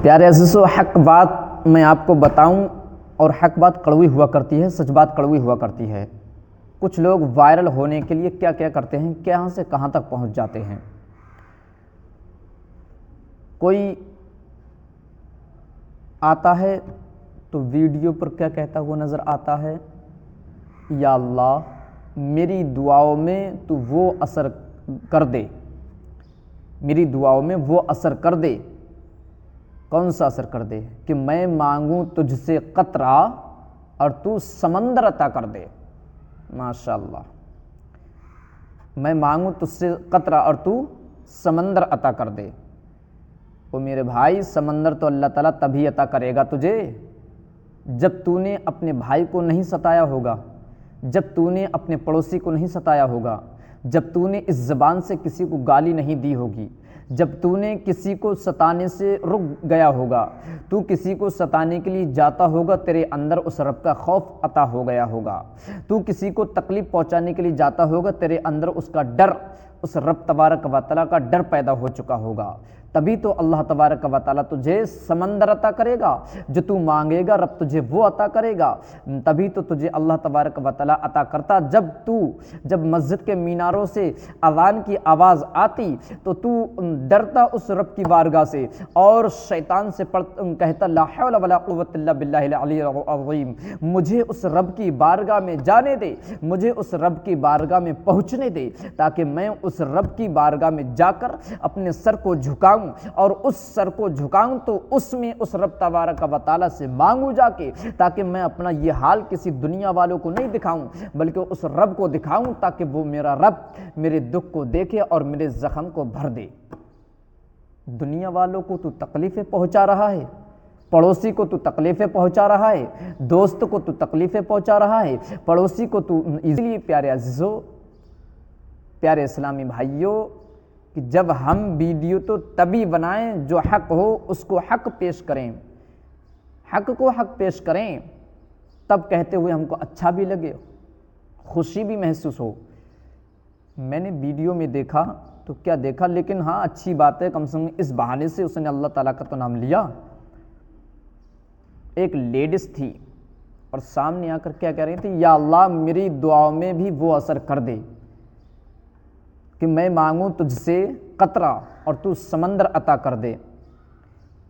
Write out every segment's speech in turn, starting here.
پیارے عزیزو، حق بات میں آپ کو بتاؤں، اور حق بات کڑوی ہوا کرتی ہے، سچ بات کڑوی ہوا کرتی ہے۔ کچھ لوگ وائرل ہونے کے لیے کیا کیا کرتے ہیں، کہاں سے کہاں تک پہنچ جاتے ہیں۔ کوئی آتا ہے تو ویڈیو پر کیا کہتا ہوا نظر آتا ہے، یا اللہ میری دعاؤں میں تو وہ اثر کر دے، میری دعاؤں میں وہ اثر کر دے۔ کون سا اثر کر دے؟ کہ میں مانگوں تجھ سے قطرہ اور تو سمندر عطا کر دے۔ ماشاءاللہ، میں مانگوں تجھ سے قطرہ اور تو سمندر عطا کر دے۔ وہ میرے بھائی، سمندر تو اللہ تعالیٰ تبھی عطا کرے گا تجھے جب تو نے اپنے بھائی کو نہیں ستایا ہوگا، جب تو نے اپنے پڑوسی کو نہیں ستایا ہوگا، جب تو نے اس زبان سے کسی کو گالی نہیں دی ہوگی، جب تو نے کسی کو ستانے سے رک گیا ہوگا، تو کسی کو ستانے کے لیے جاتا ہوگا، تیرے اندر اس رب کا خوف عطا ہو گیا ہوگا، تو کسی کو تکلیف پہنچانے کے لیے جاتا ہوگا، تیرے اندر اس کا ڈر، اس رب تبارک و تعالیٰ کا ڈر پیدا ہو چکا ہوگا۔ تبھی تو اللہ تبارک و تعالیٰ تجھے سمندر عطا کرے گا، جو تو مانگے گا رب تجھے وہ عطا کرے گا۔ تبھی تو تجھے اللہ تبارک و تعالیٰ عطا کرتا، جب مسجد کے میناروں سے اذان کی آواز آتی تو تو ڈرتا اس رب کی بارگاہ سے، اور شیطان سے کہتا لا حول ولا قوت الا باللہ العلی العظیم، مجھے اس رب کی بارگاہ میں جانے دے، مجھے اس رب کی بارگاہ میں پہنچنے دے، تاکہ میں اس رب کی بارگاہ میں جا کر اپنے سر کو جھکاؤں، اور اس سر کو جھکاؤں تو اس میں اس رب تبارک و تعالیٰ سے مانگوں جا کے، تاکہ میں اپنا یہ حال کسی دنیا والوں کو نہیں دکھاؤں، بلکہ اس رب کو دکھاؤں، تاکہ وہ میرا رب میرے دکھ کو دیکھے اور میرے زخم کو بھر دے۔ دنیا والوں کو تو تکلیفیں پہنچا رہا ہے، پڑوسی کو تو تکلیفیں پہنچا رہا ہے، دوست کو تو تکلیفیں پہنچا رہا ہے، پڑوسی کو تو۔ اس لیے پیارے عزیزو، پیارے اسلامی بھائیوں، کہ جب ہم ویڈیو تو تبھی بنائیں جو حق ہو، اس کو حق پیش کریں، حق کو حق پیش کریں، تب کہتے ہوئے ہم کو اچھا بھی لگے، خوشی بھی محسوس ہو۔ میں نے ویڈیو میں دیکھا تو کیا دیکھا، لیکن ہاں اچھی بات ہے، کم سے کم اس بہانے سے اس نے اللہ تعالیٰ کا تو نام لیا۔ ایک لیڈیز تھی اور سامنے آ کر کیا کہہ رہی تھی، یا اللہ میری دعاؤں میں بھی وہ اثر کر دے کہ میں مانگوں تجھ سے قطرہ اور تو سمندر عطا کر دے۔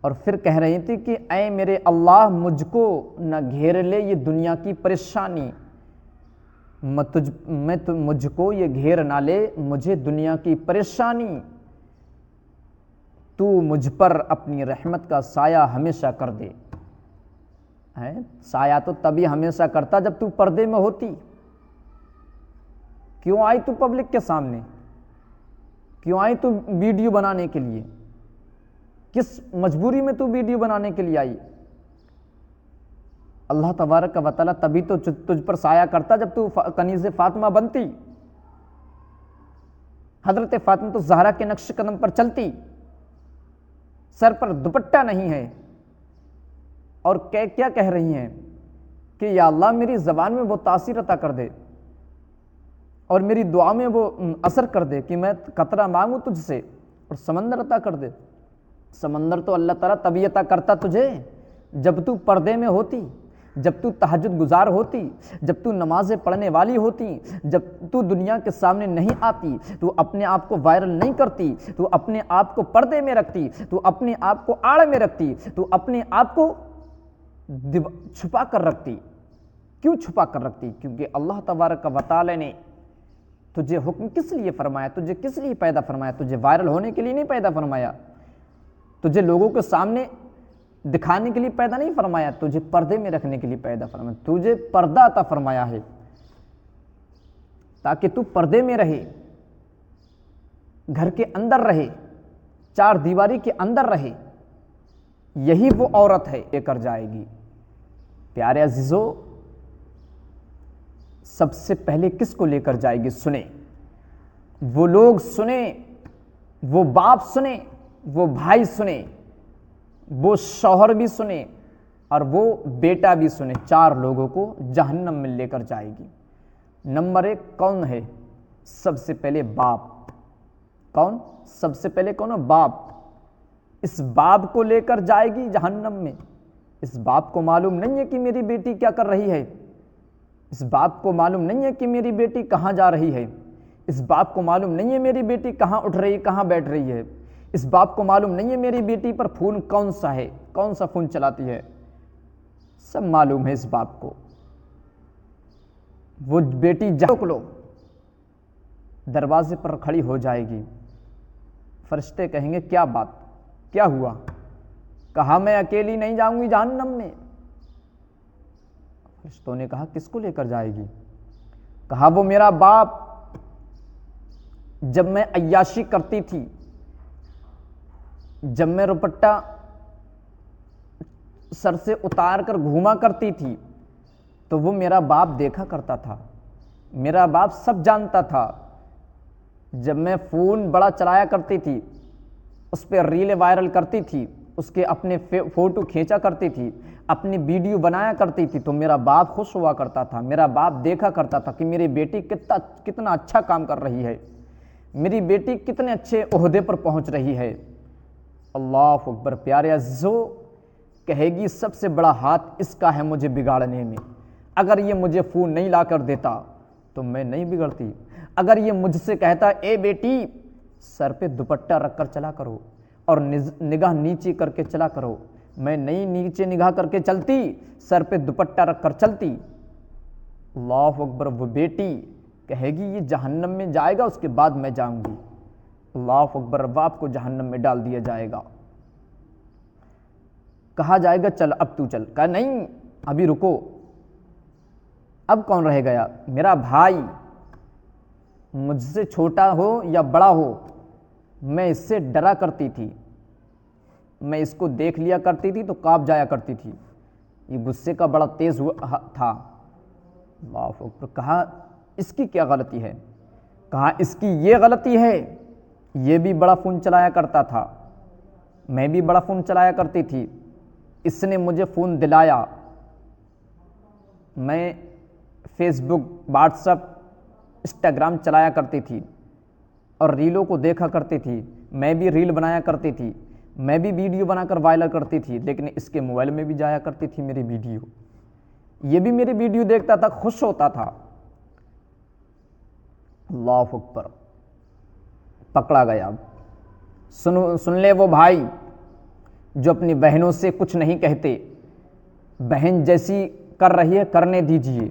اور پھر کہہ رہی تھی کہ اے میرے اللہ، مجھ کو نہ گھیر لے یہ دنیا کی پریشانی، مجھ کو یہ گھیر نہ لے مجھے دنیا کی پریشانی، تو مجھ پر اپنی رحمت کا سایہ ہمیشہ کر دے۔ سایہ تو تبھی ہمیشہ کرتا جب تو پردے میں ہوتی۔ کیوں آئی تو پبلک کے سامنے؟ کیوں آئی تو ویڈیو بنانے کے لیے؟ کس مجبوری میں تو ویڈیو بنانے کے لیے آئی؟ اللہ تبارک و تعالیٰ تبھی تو تجھ پر سایہ کرتا جب تو کنیز فاطمہ بنتی، حضرت فاطمہ تو زہرا کے نقش قدم پر چلتی، سر پر دوپٹہ نہیں ہے، اور کیا کہہ رہی ہیں کہ یا اللہ میری زبان میں وہ تاثیر عطا کر دے، اور میری دعا میں وہ اثر کر دے کہ میں قطرہ مانگوں تجھ سے اور سمندر عطا کر دے۔ سمندر تو اللہ تعالیٰ تبھی عطا کرتا تجھے جب تو پردے میں ہوتی، جب تو تہجد گزار ہوتی، جب تو نمازیں پڑھنے والی ہوتی، جب تو دنیا کے سامنے نہیں آتی، تو اپنے آپ کو وائرل نہیں کرتی، تو اپنے آپ کو پردے میں رکھتی، تو اپنے آپ کو آڑ میں رکھتی، تو اپنے آپ کو چھپا کر رکھتی۔ کیوں چھپا کر رکھتی؟ کیونکہ اللہ تبارک و تعالیٰ نے تجھے حکم کس لیے فرمایا، تجھے کس لیے پیدا فرمایا؟ تجھے وائرل ہونے کے لیے نہیں پیدا فرمایا، تجھے لوگوں کے سامنے دکھانے کے لیے پیدا نہیں فرمایا، تجھے پردے میں رکھنے کے لیے پیدا فرمایا۔ تجھے پردہ عطا فرمایا ہے تاکہ تو پردے میں رہے، گھر کے اندر رہے، چار دیواری کے اندر رہے۔ یہی وہ عورت ہے لے کر جائے گی۔ پیارے عزیزو، سب سے پہلے کس کو لے کر جائے گی؟ سنیں، وہ لوگ سنیں، وہ باپ سنیں، وہ بھائی سنیں، وہ شوہر بھی سنیں، اور وہ بیٹا بھی سنیں۔ چار لوگوں کو جہنم میں لے کر جائے گی۔ نمبر 1 کون ہے؟ سب سے پہلے باپ۔ کون؟ سب سے پہلے کون ہے؟ باپ۔ اس باپ کو لے کر جائے گی جہنم میں۔ اس باپ کو معلوم نہیں ہے کہ میری بیٹی کیا کر رہی ہے، اس باپ کو معلوم نہیں ہے کہ میری بیٹی کہاں جا رہی ہے، اس باپ کو معلوم نہیں ہے میری بیٹی کہاں اٹھ رہی کہاں بیٹھ رہی ہے، اس باپ کو معلوم نہیں ہے میری بیٹی پر فون کون سا ہے، کون سا فون چلاتی ہے، سب معلوم ہے اس باپ کو۔ وہ بیٹی روک لو، دروازے پر کھڑی ہو جائے گی، فرشتے کہیں گے کیا بات، کیا ہوا؟ کہا میں اکیلی نہیں جاؤں گی جہنم میں۔ فرشتوں نے کہا کس کو لے کر جائے گی؟ کہا وہ میرا باپ، جب میں عیاشی کرتی تھی، جب میں دوپٹہ سر سے اتار کر گھوما کرتی تھی تو وہ میرا باپ دیکھا کرتا تھا، میرا باپ سب جانتا تھا۔ جب میں فون بڑا چلایا کرتی تھی، اس پہ ریلیں وائرل کرتی تھی، اس کے اپنے فوٹو کھینچا کرتی تھی، اپنی ویڈیو بنایا کرتی تھی، تو میرا باپ خوش ہوا کرتا تھا، میرا باپ دیکھا کرتا تھا کہ میری بیٹی کتنا اچھا کام کر رہی ہے، میری بیٹی کتنے اچھے عہدے پر پہنچ رہی ہے۔ اللہ اکبر۔ پیارے عزیزو، کہے گی سب سے بڑا ہاتھ اس کا ہے مجھے بگاڑنے میں، اگر یہ مجھے فون نہیں لا کر دیتا تو میں نہیں بگڑتی، اگر یہ مجھ سے کہتا اے بیٹی سر پہ دوپٹہ رکھ کر چلا کرو اور نگاہ نیچے کر کے چلا کرو، میں نہیں نیچے نگاہ کر کے چلتی، سر پہ دوپٹہ رکھ کر چلتی۔ اللہ اکبر۔ وہ بیٹی کہے گی یہ جہنم میں جائے گا، اس کے بعد میں جاؤں گی۔ اللہ اکبر۔ باپ کو جہنم میں ڈال دیا جائے گا، کہا جائے گا چل اب تو چل، کہا نہیں ابھی رکو، اب کون رہ گیا؟ میرا بھائی، مجھ سے چھوٹا ہو یا بڑا ہو، میں اس سے ڈرا کرتی تھی، میں اس کو دیکھ لیا کرتی تھی تو کانپ جایا کرتی تھی، یہ غصے کا بڑا تیز تھا۔ اللہ اکبر۔ کہا اس کی کیا غلطی ہے؟ کہا اس کی یہ غلطی ہے، یہ بھی بڑا فون چلایا کرتا تھا، میں بھی بڑا فون چلایا کرتی تھی، اس نے مجھے فون دلایا، میں فیس بک، واٹس ایپ، انسٹاگرام چلایا کرتی تھی اور ریلوں کو دیکھا کرتی تھی، میں بھی ریل بنایا کرتی تھی، میں بھی ویڈیو بنا کر وائرل کرتی تھی، لیکن اس کے موبائل میں بھی جایا کرتی تھی میری ویڈیو، یہ بھی میری ویڈیو دیکھتا تھا، خوش ہوتا تھا۔ اللہ اکبر۔ پکڑا گیا۔ سن لے وہ بھائی جو اپنی بہنوں سے کچھ نہیں کہتے، بہن جیسی کر رہی ہے کرنے دیجیے،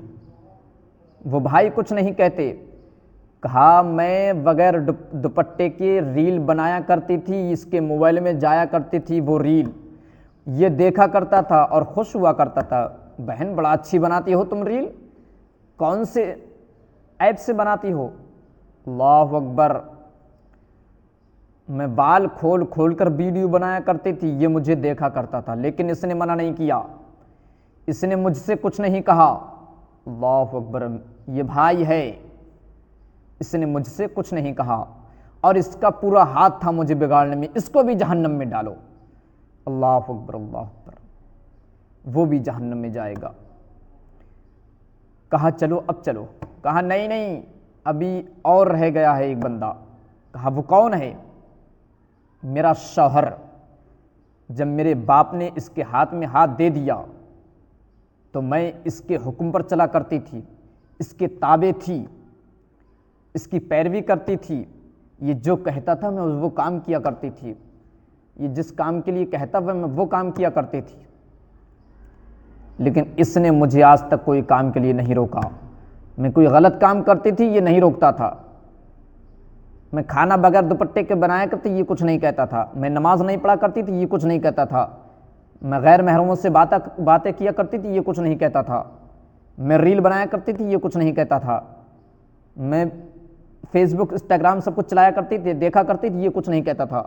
وہ بھائی کچھ نہیں کہتے۔ کہا میں بغیر دوپٹے کے ریل بنایا کرتی تھی، اس کے موبائل میں جایا کرتی تھی وہ ریل، یہ دیکھا کرتا تھا اور خوش ہوا کرتا تھا۔ بہن بڑا اچھی بناتی ہو تم ریل، کون سے ایپ سے بناتی ہو؟ اللہ اکبر۔ میں بال کھول کھول کر ویڈیو بنایا کرتی تھی، یہ مجھے دیکھا کرتا تھا، لیکن اس نے منع نہیں کیا، اس نے مجھ سے کچھ نہیں کہا۔ اللہ اکبر۔ یہ بھائی ہے، اس نے مجھ سے کچھ نہیں کہا اور اس کا پورا ہاتھ تھا مجھے بگاڑنے میں، اس کو بھی جہنم میں ڈالو۔ اللہ اکبر، اللہ اکبر۔ وہ بھی جہنم میں جائے گا۔ کہا چلو اب چلو، کہا نہیں نہیں ابھی اور رہ گیا ہے ایک بندہ۔ کہا وہ کون ہے؟ میرا شوہر۔ جب میرے باپ نے اس کے ہاتھ میں ہاتھ دے دیا تو میں اس کے حکم پر چلا کرتی تھی، اس کے تابع تھی، اس کی پیروی کرتی تھی، یہ جو کہتا تھا میں وہ کام کیا کرتی تھی، یہ جس کام کے لیے کہتا میں وہ کام کیا کرتی تھی، لیکن اس نے مجھے آج تک کوئی کام کے لیے نہیں روکا۔ میں کوئی غلط کام کرتی تھی یہ نہیں روکتا تھا، میں کھانا بغیر دوپٹے کے بنایا کرتی یہ کچھ نہیں کہتا تھا، میں نماز نہیں پڑھا کرتی تھی یہ کچھ نہیں کہتا تھا، میں غیر محرموں سے باتیں کیا کرتی تھی یہ کچھ نہیں کہتا تھا، میں ریل بنایا کرتی تھی یہ کچھ نہیں کہتا تھا، میں فیس بک، انسٹاگرام سب کچھ چلایا کرتی تھی، دیکھا کرتی تھی یہ کچھ نہیں کہتا تھا۔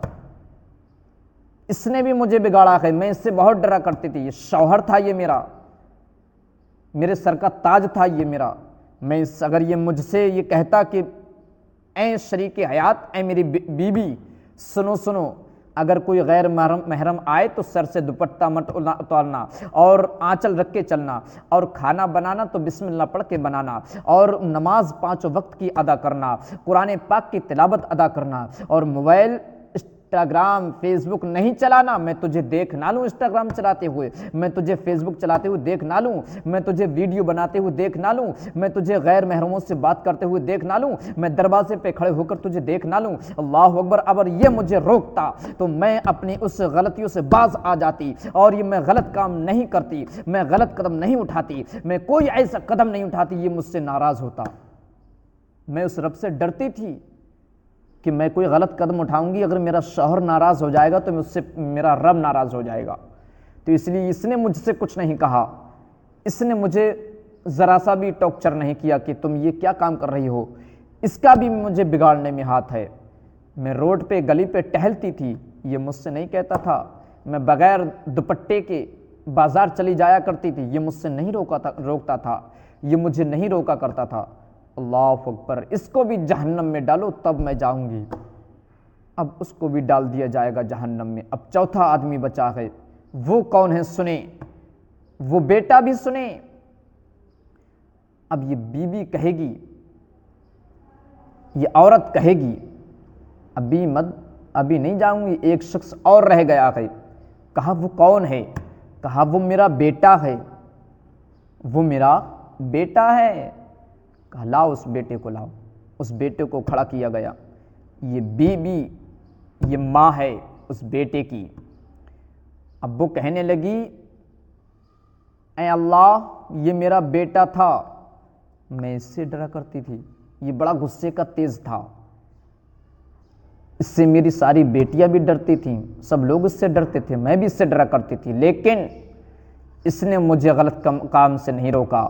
اس نے بھی مجھے بگاڑا ہے، میں اس سے بہت ڈرا کرتی تھی، یہ شوہر تھا، یہ میرے سر کا تاج تھا یہ میرا، میں اگر یہ مجھ سے یہ کہتا کہ اے شریک حیات، اے میری بیوی سنو، اگر کوئی غیر محرم آئے تو سر سے دوپٹہ مت اتارنا اور آنچل رکھ کے چلنا، اور کھانا بنانا تو بسم اللہ پڑھ کے بنانا، اور نماز 5 وقت کی ادا کرنا، قرآن پاک کی تلاوت ادا کرنا، اور موبائل انسٹاگرام فیس بک نہیں چلانا، میں تجھے دیکھ نہ لوں انسٹاگرام چلاتے ہوئے، میں تجھے فیس بک چلاتے ہوئے دیکھ نہ لوں، میں تجھے ویڈیو بناتے ہوئے دیکھ نہ لوں، میں تجھے غیر محرموں سے بات کرتے ہوئے دیکھ نہ لوں، میں دروازے پہ کھڑے ہو کر تجھے دیکھ نہ لوں۔ اللہ اکبر۔ اگر یہ مجھے روکتا تو میں اپنی اس غلطیوں سے باز آ جاتی، اور یہ میں غلط کام نہیں کرتی، میں غلط قدم نہیں اٹھاتی، میں کوئی ایسا قدم نہیں اٹھاتی، یہ مجھ سے ناراض ہوتا۔ میں اس رب سے ڈرتی تھی کہ میں کوئی غلط قدم اٹھاؤں گی، اگر میرا شوہر ناراض ہو جائے گا تو مجھ سے میرا رب ناراض ہو جائے گا، تو اس لیے اس نے مجھ سے کچھ نہیں کہا، اس نے مجھے ذرا سا بھی ٹارچر نہیں کیا کہ تم یہ کیا کام کر رہی ہو، اس کا بھی مجھے بگاڑنے میں ہاتھ ہے۔ میں روڈ پہ گلی پہ ٹہلتی تھی، یہ مجھ سے نہیں کہتا تھا۔ میں بغیر دوپٹے کے بازار چلی جایا کرتی تھی، یہ مجھ سے نہیں روکتا تھا، یہ مجھے نہیں روکا کرتا تھا۔ اللہ اکبر۔ اس کو بھی جہنم میں ڈالو تب میں جاؤں گی۔ اب اس کو بھی ڈال دیا جائے گا جہنم میں۔ اب چوتھا آدمی بچا ہے، وہ کون ہے سنیں، وہ بیٹا بھی سنیں۔ اب یہ بیوی کہے گی، یہ عورت کہے گی ابھی نہیں جاؤں گی، ایک شخص اور رہ گیا ہے۔ کہا وہ کون ہے؟ کہا وہ میرا بیٹا ہے، وہ میرا بیٹا ہے۔ کہا لاؤ اس بیٹے کو، لاؤ۔ اس بیٹے کو کھڑا کیا گیا۔ یہ بیوی، یہ ماں ہے اس بیٹے کی۔ اب وہ کہنے لگی اے اللہ، یہ میرا بیٹا تھا، میں اس سے ڈرا کرتی تھی، یہ بڑا غصے کا تیز تھا، اس سے میری ساری بیٹیاں بھی ڈرتی تھیں، سب لوگ اس سے ڈرتے تھے، میں بھی اس سے ڈرا کرتی تھی، لیکن اس نے مجھے غلط کام سے نہیں روکا۔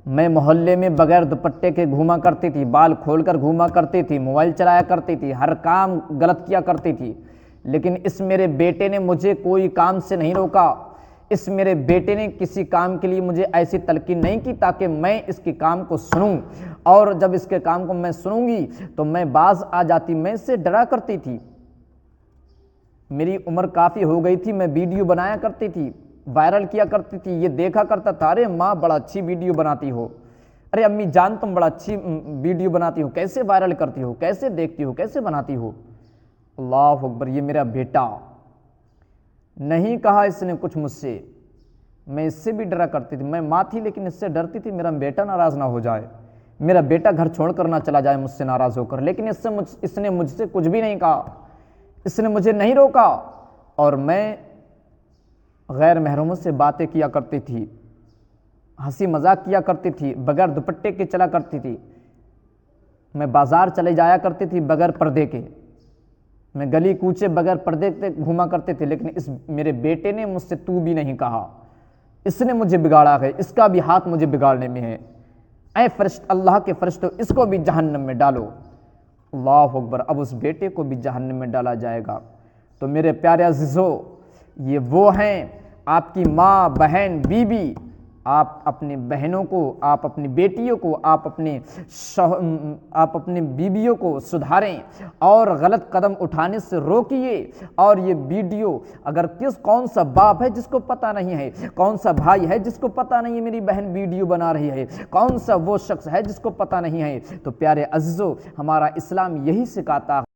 میں محلے میں بغیر دوپٹے کے گھوما کرتی تھی، بال کھول کر گھوما کرتی تھی، موبائل چلایا کرتی تھی، ہر کام غلط کیا کرتی تھی، لیکن اس میرے بیٹے نے مجھے کوئی کام سے نہیں روکا۔ اس میرے بیٹے نے کسی کام کے لیے مجھے ایسی تلقین نہیں کی تاکہ میں اس کے کام کو سنوں، اور جب اس کے کام کو میں سنوں گی تو میں باز آ جاتی۔ میں اس سے ڈرا کرتی تھی، میری عمر کافی ہو گئی تھی، میں ویڈیو بنایا کرتی تھی، وائرل کیا کرتی تھی، یہ دیکھا کرتا تھا، ارے ماں بڑا اچھی ویڈیو بناتی ہو، ارے امی جان تم بڑا اچھی ویڈیو بناتی ہو، کیسے وائرل کرتی ہو، کیسے دیکھتی ہو، کیسے بناتی ہو۔ اللہ اکبر۔ یہ میرا بیٹا، نہیں کہا اس نے کچھ مجھ سے، میں اس سے بھی ڈرا کرتی تھی، میں ماں تھی لیکن اس سے ڈرتی تھی میرا بیٹا ناراض نہ ہو جائے، میرا بیٹا گھر چھوڑ کر نہ چلا جائے مجھ سے ناراض ہو کر، لیکن اس نے مجھ سے کچھ بھی نہیں کہا، اس نے مجھے نہیں روکا، اور میں غیر محرموں سے باتیں کیا کرتی تھی، ہنسی مذاق کیا کرتی تھی، بغیر دوپٹے کے چلا کرتی تھی، میں بازار چلے جایا کرتی تھی بغیر پردے کے، میں گلی کوچے بغیر پردے کے گھوما کرتے تھے، لیکن اس میرے بیٹے نے مجھ سے تو بھی نہیں کہا، اس نے مجھے بگاڑا ہے، اس کا بھی ہاتھ مجھے بگاڑنے میں ہے۔ اے اللہ کے فرشتوں، اس کو بھی جہنم میں ڈالو۔ اللہ اکبر۔ اب اس بیٹے کو بھی جہنم میں ڈالا جائے گا۔ تو میرے پیارے عزیزو، یہ وہ ہیں آپ کی ماں، بہن، بیوی۔ آپ اپنی بہنوں کو، آپ اپنی بیٹیوں کو، آپ اپنی بیویوں کو سدھاریں اور غلط قدم اٹھانے سے روکیے۔ اور یہ ویڈیو اگر کون سا باپ ہے جس کو پتہ نہیں ہے، کون سا بھائی ہے جس کو پتہ نہیں ہے میری بہن ویڈیو بنا رہی ہے، کون سا وہ شخص ہے جس کو پتہ نہیں ہے، تو پیارے عزیزو، ہمارا اسلام یہی سکھاتا ہے